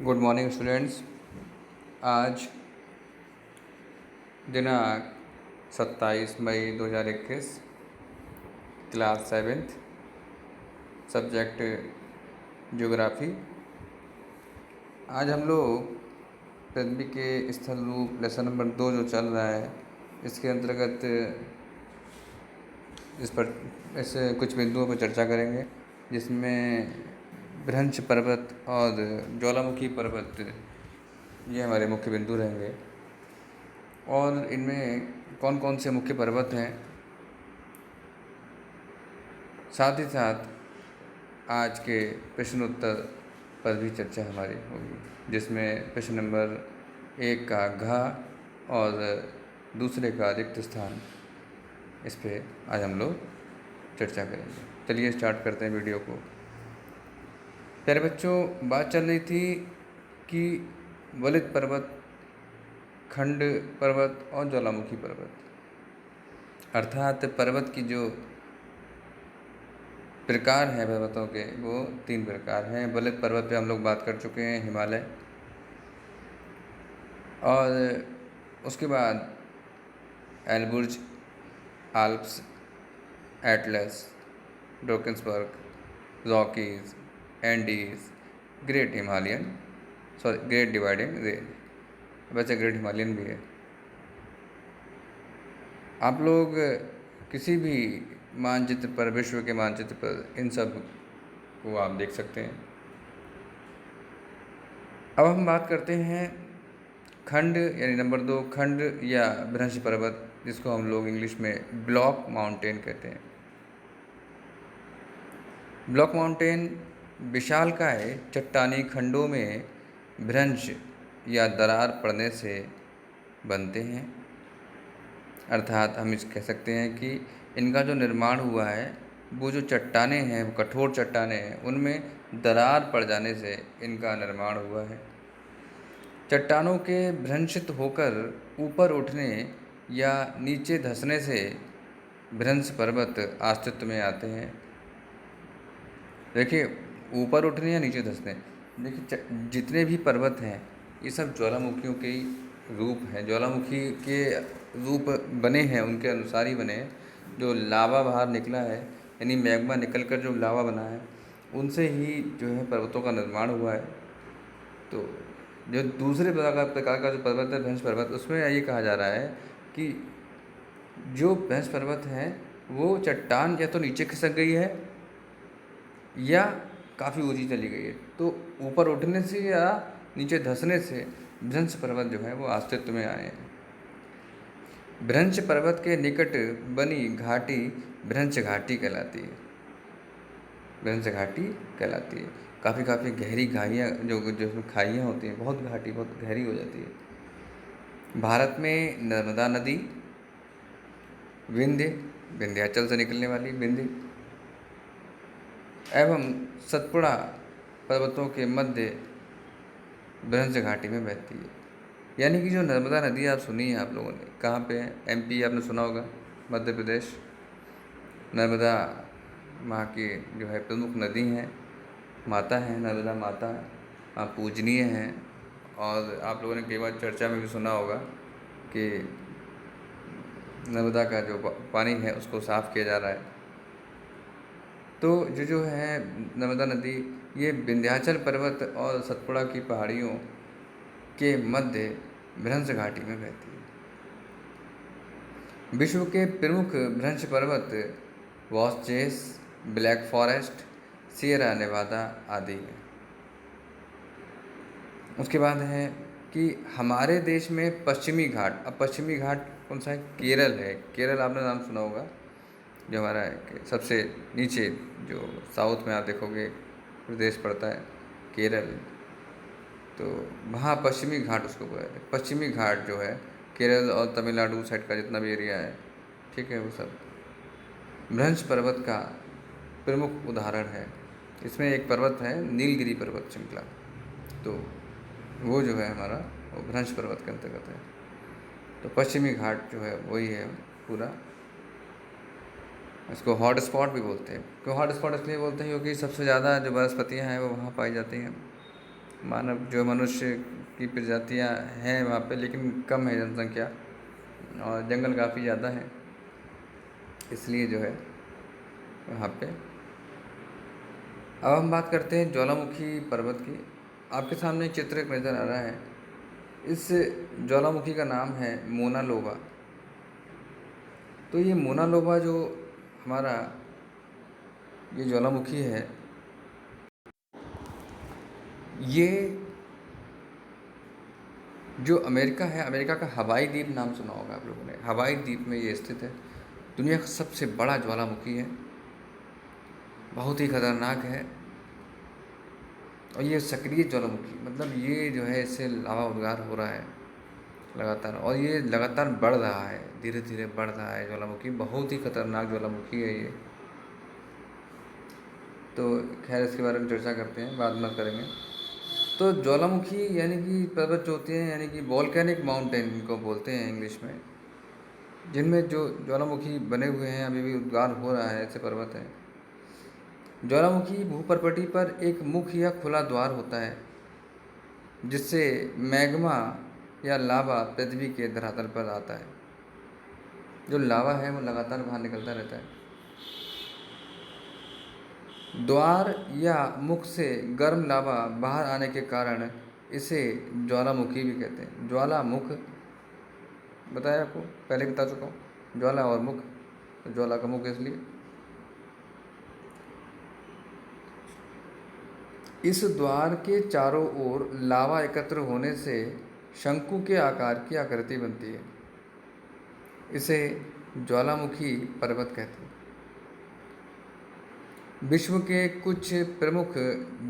Good morning students. आज दिनांक 27 मई 2021, class 7th, subject geography. आज हम लोग पृथ्वी के स्थल रूप लेसन नंबर 2 जो चल रहा है, इसके अंतर्गत इस कुछ बिंदुओं पर चर्चा करेंगे, जिसमें भ्रंश पर्वत और ज्वालामुखी पर्वत ये हमारे मुख्य बिंदु रहेंगे। और इनमें कौन कौन से मुख्य पर्वत हैं, साथ ही साथ आज के प्रश्न उत्तर पर भी चर्चा हमारी होगी, जिसमें प्रश्न नंबर 1 का घ और दूसरे का रिक्त स्थान, इस पे आज हम लोग चर्चा करेंगे। चलिए स्टार्ट करते हैं वीडियो को। प्यारे बच्चों, बात चल रही थी कि वलित पर्वत, खंड पर्वत और ज्वालामुखी पर्वत, अर्थात पर्वत की जो प्रकार हैं पर्वतों के, वो 3 प्रकार हैं। वलित पर्वत पे हम लोग बात कर चुके हैं, हिमालय, और उसके बाद Elburz, Alps, Atlas, Drakensberg, Rockies, Andes, great dividing range, वैसे ग्रेट हिमालयन भी है। आप लोग किसी भी मानचित्र पर, विश्व के मानचित्र पर इन सब को आप देख सकते हैं। अब हम बात करते हैं खंड, यानी नंबर 2 खंड या भ्रंश पर्वत, जिसको हम लोग इंग्लिश में ब्लॉक माउंटेन कहते हैं। ब्लॉक माउंटेन विशालकाय चट्टानी खंडों में भ्रंश या दरार पड़ने से बनते हैं, अर्थात हम इस कह सकते हैं कि इनका जो निर्माण हुआ है, वो जो चट्टानें हैं, वो कठोर चट्टानें हैं, उनमें दरार पड़ जाने से इनका निर्माण हुआ है। चट्टानों के भ्रंशित होकर ऊपर उठने या नीचे धंसने से भ्रंश पर्वत अस्तित्व में आते हैं। देखिए, ऊपर उठने या नीचे धंसने, देखिए जितने भी पर्वत हैं, ये सब ज्वालामुखियों के ही रूप हैं, ज्वालामुखी के रूप बने हैं, उनके अनुसार ही बने हैं। जो लावा बाहर निकला है, यानी मैग्मा निकल कर जो लावा बना है, उनसे ही जो है पर्वतों का निर्माण हुआ है। तो जो दूसरे प्रकार का जो पर्वत है, भ्रंश पर्वत, उसमें ये कहा जा रहा है कि जो भ्रंश पर्वत है, वो चट्टान या तो नीचे खिसक गई है या काफ़ी ऊंची चली गई है, तो ऊपर उठने से या नीचे धंसने से भ्रंश पर्वत जो है वो अस्तित्व में आए हैं। भ्रंश पर्वत के निकट बनी घाटी भ्रंश घाटी कहलाती है। भ्रंश घाटी कहलाती है। काफ़ी गहरी घाइयाँ, जो उसमें खाइयाँ होती हैं, बहुत घाटी, बहुत गहरी हो जाती है। भारत में नर्मदा नदी, विंध्याचल से निकलने वाली विंध्य एवं सतपुड़ा पर्वतों के मध्य भ्रंश घाटी में बहती है। यानी कि जो नर्मदा नदी आप सुनी है आप लोगों ने, कहाँ पे है? MP आपने सुना होगा, मध्य प्रदेश। नर्मदा वहाँ की जो है प्रमुख नदी हैं, माता हैं, नर्मदा माता आप पूजनीय हैं। और आप लोगों ने कई बार चर्चा में भी सुना होगा कि नर्मदा का जो पानी है उसको साफ़ किया जा रहा है। तो जो है नर्मदा नदी, ये विंध्याचल पर्वत और सतपुड़ा की पहाड़ियों के मध्य भ्रंश घाटी में बहती है। विश्व के प्रमुख भ्रंश पर्वत वॉस्चेस, ब्लैक फॉरेस्ट, सियरा नेवादा आदि है। उसके बाद है कि हमारे देश में पश्चिमी घाट, अब पश्चिमी घाट कौन सा है? केरल है। केरल आपने नाम सुना होगा, जो हमारा सबसे नीचे जो साउथ में आप देखोगे प्रदेश पड़ता है, केरल। तो वहाँ पश्चिमी घाट उसको बोलते हैं। पश्चिमी घाट जो है केरल और तमिलनाडु साइड का जितना भी एरिया है, ठीक है, वो सब भ्रंश पर्वत का प्रमुख उदाहरण है। इसमें एक पर्वत है नीलगिरी पर्वत श्रृंखला, तो वो जो है हमारा वो भ्रंश पर्वत के अंतर्गत है। तो पश्चिमी घाट जो है वही है पूरा। इसको हॉट स्पॉट भी बोलते हैं। क्यों हॉट स्पॉट इसलिए बोलते हैं? क्योंकि सबसे ज़्यादा जो वनस्पतियाँ हैं वो वहाँ पाई जाती हैं। मानव जो मनुष्य की प्रजातियां हैं वहाँ पे, लेकिन कम है जनसंख्या और जंगल काफ़ी ज़्यादा है, इसलिए जो है वहाँ पे। अब हम बात करते हैं ज्वालामुखी पर्वत की। आपके सामने एक चित्र एक नज़र आ रहा है। इस ज्वालामुखी का नाम है मोना लोबा। तो ये मोना लोबा जो हमारा ये ज्वालामुखी है, ये जो अमेरिका है, अमेरिका का हवाई द्वीप नाम सुना होगा आप लोगों ने। हवाई द्वीप में ये स्थित है। दुनिया का सबसे बड़ा ज्वालामुखी है, बहुत ही खतरनाक है। और ये सक्रिय ज्वालामुखी, मतलब ये जो है इससे लावा उद्गार हो रहा है लगातार, और ये लगातार बढ़ रहा है, धीरे धीरे बढ़ रहा है ज्वालामुखी। बहुत ही खतरनाक ज्वालामुखी है ये। तो खैर इसके बारे में चर्चा करते हैं, बाद में करेंगे। तो ज्वालामुखी यानी कि पर्वत जो होते हैं, यानी कि वॉल्केनिक माउंटेन इनको बोलते हैं इंग्लिश में, जिनमें जो ज्वालामुखी बने हुए हैं, अभी भी उद्गार हो रहा है, ऐसे पर्वत हैं। ज्वालामुखी भूपर्पटी पर एक मुख्य या खुला द्वार होता है जिससे मैग्मा या लावा पृथ्वी के धरातल पर आता है। जो लावा है वो लगातार बाहर निकलता रहता है। द्वार या मुख से गर्म लावा बाहर आने के कारण इसे ज्वालामुखी भी कहते हैं। ज्वालामुख बताया आपको, पहले बता चुका हूँ, ज्वाला और मुख, तो ज्वाला का मुख इसलिए। इस द्वार के चारों ओर लावा एकत्र होने से शंकु के आकार की आकृति बनती है। इसे ज्वालामुखी पर्वत कहते हैं। विश्व के कुछ प्रमुख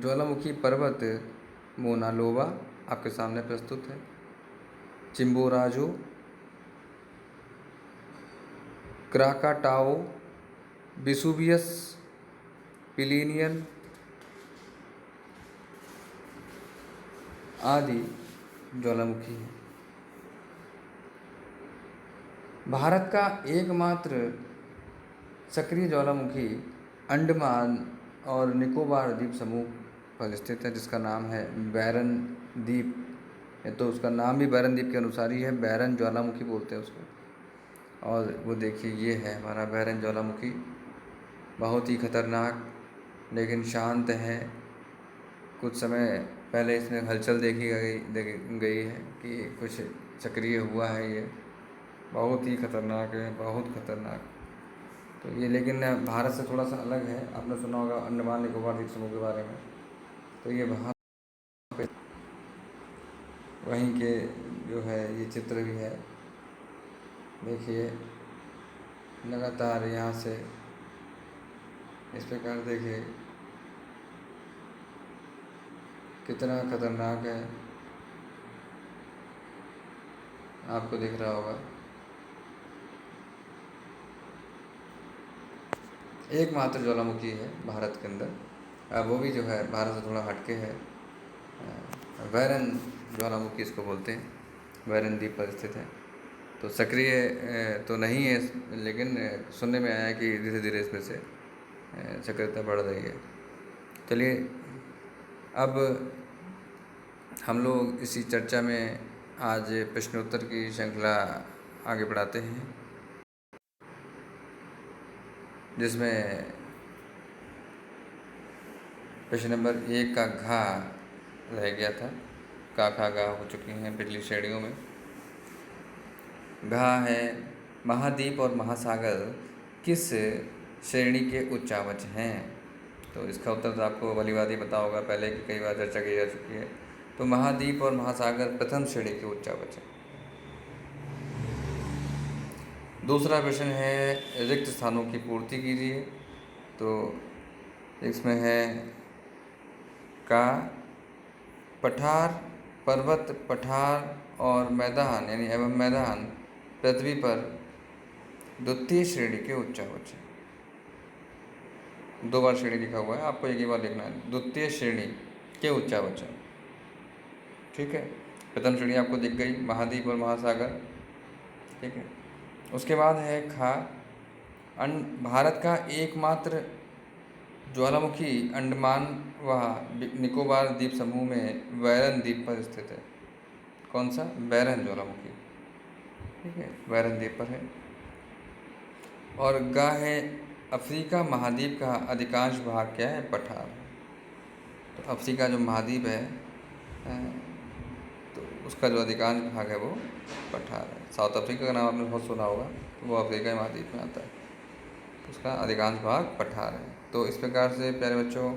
ज्वालामुखी पर्वत मोना लोबा आपके सामने प्रस्तुत है, चिम्बोराजो, क्राकाटाओ, विसुवियस, पिलिनियन आदि ज्वालामुखी है। भारत का एकमात्र सक्रिय ज्वालामुखी अंडमान और निकोबार द्वीप समूह पर स्थित है, जिसका नाम है बैरन द्वीप। तो उसका नाम भी बैरन द्वीप के अनुसार ही है, बैरन ज्वालामुखी बोलते हैं उसको। और वो देखिए, ये है हमारा बैरन ज्वालामुखी, बहुत ही खतरनाक लेकिन शांत है। कुछ समय पहले इसमें हलचल देखी गई है कि कुछ सक्रिय हुआ है। ये बहुत ही खतरनाक है, बहुत खतरनाक। तो ये लेकिन भारत से थोड़ा सा अलग है। आपने सुना होगा अंडमान निकोबार द्वीप समूह के बारे में, तो ये वहाँ पे वहीं के जो है ये चित्र भी है। देखिए लगातार यहाँ से इस प्रकार देखिए कितना खतरनाक है, आपको दिख रहा होगा। एकमात्र ज्वालामुखी है भारत के अंदर, वो भी जो है भारत से थोड़ा हटके है। बैरन ज्वालामुखी इसको बोलते हैं, बैरन द्वीप पर स्थित है। तो सक्रिय तो नहीं है, लेकिन सुनने में आया है कि धीरे धीरे इसमें से सक्रियता बढ़ रही है। चलिए अब हम लोग इसी चर्चा में आज प्रश्नोत्तर की श्रृंखला आगे बढ़ाते हैं, जिसमें प्रश्न नंबर 1 का घा रह गया था। का खा गा हो चुकी हैं पिछली श्रेणियों में। घा है महाद्वीप और महासागर किस श्रेणी के उच्चावच हैं। तो इसका उत्तर तो आपको भली बात ही पता होगा, पहले की कई बार चर्चा की जा चुकी है। तो महाद्वीप और महासागर प्रथम श्रेणी के उच्चावच हैं। दूसरा प्रश्न है रिक्त स्थानों की पूर्ति कीजिए। तो इसमें है का पठार, पर्वत, पठार और मैदान यानी एवं मैदान पृथ्वी पर द्वितीय श्रेणी के उच्चावच हैं। 2 बार श्रेणी लिखा हुआ है, आपको एक ही बार लिखना है, द्वितीय श्रेणी के उच्चावच हैं। ठीक है, प्रथम श्रेणी आपको दिख गई, महाद्वीप और महासागर। ठीक है, उसके बाद है खा भारत का एकमात्र ज्वालामुखी अंडमान व निकोबार द्वीप समूह में बैरन द्वीप पर स्थित है। कौन सा? बैरन ज्वालामुखी। ठीक है, बैरन द्वीप पर है। और ग है, अफ्रीका महाद्वीप का अधिकांश भाग क्या है? पठार। तो अफ्रीका जो महाद्वीप है तो उसका जो अधिकांश भाग है वो पठार है। साउथ अफ्रीका का नाम आपने बहुत सुना होगा, तो वो अफ्रीका महाद्वीप में आता है। तो उसका अधिकांश भाग पठार है। तो इस प्रकार से प्यारे बच्चों,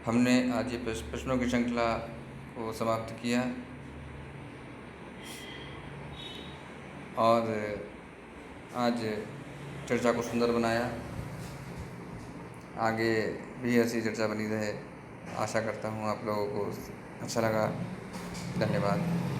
हमने आज ये प्रश्नों की श्रृंखला को समाप्त किया और आज चर्चा को सुंदर बनाया। आगे भी ऐसी चर्चा बनी रहे, आशा करता हूँ आप लोगों को अच्छा लगा। धन्यवाद।